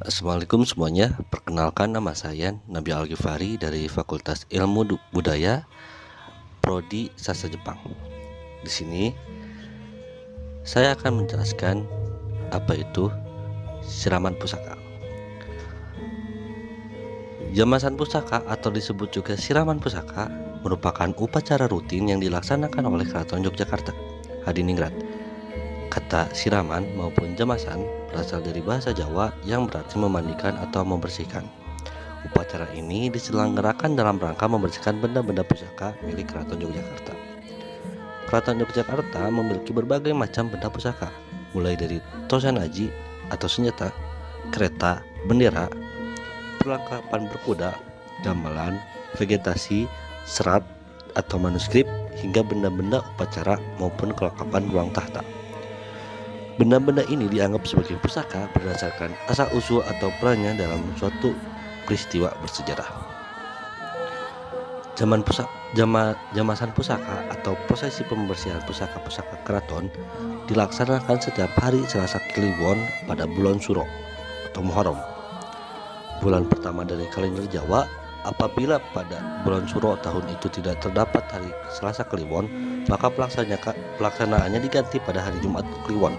Assalamualaikum semuanya. Perkenalkan, nama saya Nabil Al-Ghifari dari Fakultas Ilmu Budaya Prodi Sastra Jepang. Di sini saya akan menjelaskan apa itu siraman pusaka. Jamasan pusaka atau disebut juga siraman pusaka merupakan upacara rutin yang dilaksanakan oleh Keraton Yogyakarta, Hadiningrat. Kata siraman maupun jamasan berasal dari bahasa Jawa yang berarti memandikan atau membersihkan. Upacara ini diselenggarakan dalam rangka membersihkan benda-benda pusaka milik Keraton Yogyakarta. Keraton Yogyakarta memiliki berbagai macam benda pusaka, mulai dari tosan aji atau senjata, kereta, bendera, perlengkapan berkuda, gamelan, vegetasi, serat atau manuskrip, hingga benda-benda upacara maupun kelengkapan ruang tahta. Benda-benda ini dianggap sebagai pusaka berdasarkan asal-usul atau perannya dalam suatu peristiwa bersejarah. Jamasan pusaka atau prosesi pembersihan pusaka-pusaka keraton dilaksanakan setiap hari Selasa Kliwon pada bulan Suro atau Muharram, bulan pertama dari kalender Jawa. Apabila pada bulan Suro tahun itu tidak terdapat hari Selasa Kliwon, maka pelaksanaannya diganti pada hari Jumat Kliwon.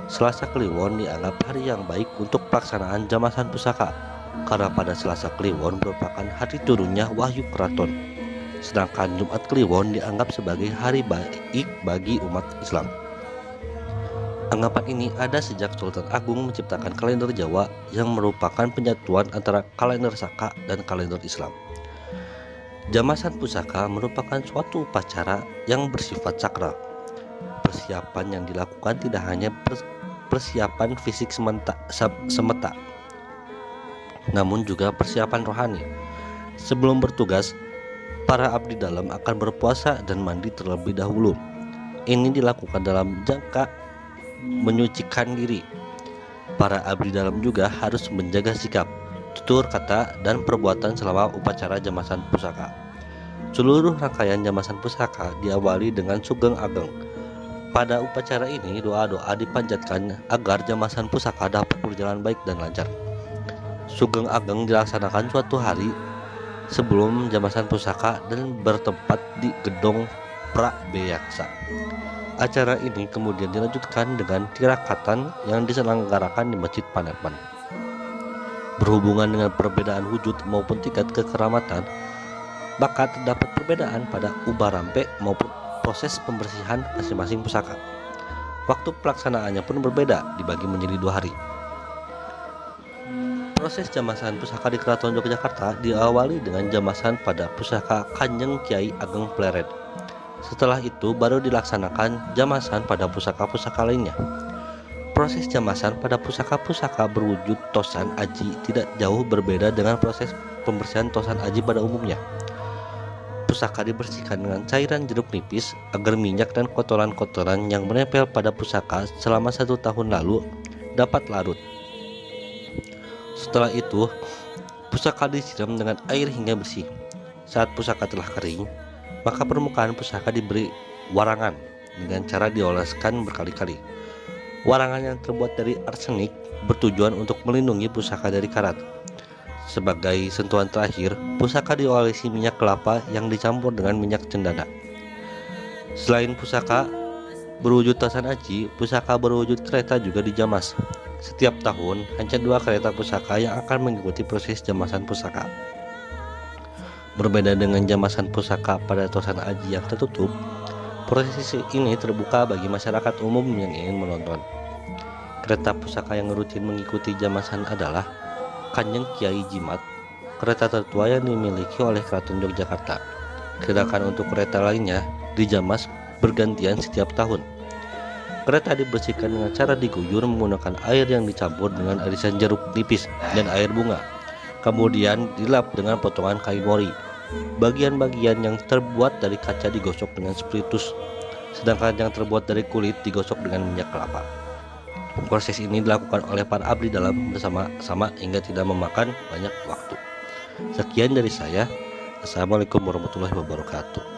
Selasa Kliwon dianggap hari yang baik untuk pelaksanaan jamasan pusaka, karena pada Selasa Kliwon merupakan hari turunnya wahyu keraton. Sedangkan Jumat Kliwon dianggap sebagai hari baik bagi umat Islam. Anggapan ini ada sejak Sultan Agung menciptakan kalender Jawa yang merupakan penyatuan antara kalender Saka dan kalender Islam. Jamasan pusaka merupakan suatu upacara yang bersifat sakral. Persiapan yang dilakukan tidak hanya persiapan fisik semata, namun juga persiapan rohani. Sebelum bertugas, para abdi dalam akan berpuasa dan mandi terlebih dahulu. Ini dilakukan dalam jangka menyucikan diri. Para abdi dalam juga harus menjaga sikap, tutur kata, dan perbuatan selama upacara jamasan pusaka. Seluruh rangkaian jamasan pusaka diawali dengan Sugeng Ageng. Pada upacara ini doa-doa dipanjatkan agar jamasan pusaka dapat berjalan baik dan lancar. Sugeng Ageng dilaksanakan suatu hari sebelum jamasan pusaka dan bertempat di Gedong Prabeyaksa. Acara ini kemudian dilanjutkan dengan tirakatan yang diselenggarakan di Masjid Panerban. Berhubungan dengan perbedaan wujud maupun tingkat kekeramatan, maka terdapat perbedaan pada ubah rampe maupun proses pembersihan masing-masing pusaka. Waktu pelaksanaannya pun berbeda, dibagi menjadi 2 hari. Proses jamasan pusaka di Keraton Yogyakarta diawali dengan jamasan pada pusaka Kanjeng Kiai Ageng Pleret. Setelah itu baru dilaksanakan jamasan pada pusaka-pusaka lainnya. Proses jamasan pada pusaka-pusaka berwujud tosan aji tidak jauh berbeda dengan proses pembersihan tosan aji pada umumnya. Pusaka dibersihkan dengan cairan jeruk nipis agar minyak dan kotoran-kotoran yang menempel pada pusaka selama 1 tahun lalu dapat larut. Setelah itu, pusaka disiram dengan air hingga bersih. Saat pusaka telah kering, maka permukaan pusaka diberi warangan dengan cara dioleskan berkali-kali. Warangan yang terbuat dari arsenik bertujuan untuk melindungi pusaka dari karat. Sebagai sentuhan terakhir, pusaka diolesi minyak kelapa yang dicampur dengan minyak cendana. Selain pusaka berwujud tosan aji, pusaka berwujud kereta juga dijamas. Setiap tahun hanya 2 kereta pusaka yang akan mengikuti proses jamasan pusaka. Berbeda dengan jamasan pusaka pada tosan aji yang tertutup, proses ini terbuka bagi masyarakat umum yang ingin menonton. Kereta pusaka yang rutin mengikuti jamasan adalah Kanjeng Kiai Jimat, kereta tertua yang dimiliki oleh Keraton Yogyakarta. Sedangkan untuk kereta lainnya dijamas bergantian setiap tahun. Kereta dibersihkan dengan cara diguyur menggunakan air yang dicampur dengan irisan jeruk nipis dan air bunga. Kemudian dilap dengan potongan kain mori. Bagian-bagian yang terbuat dari kaca digosok dengan spiritus, sedangkan yang terbuat dari kulit digosok dengan minyak kelapa. Proses ini dilakukan oleh para abdi dalam bersama-sama hingga tidak memakan banyak waktu. Sekian dari saya. Assalamualaikum warahmatullahi wabarakatuh.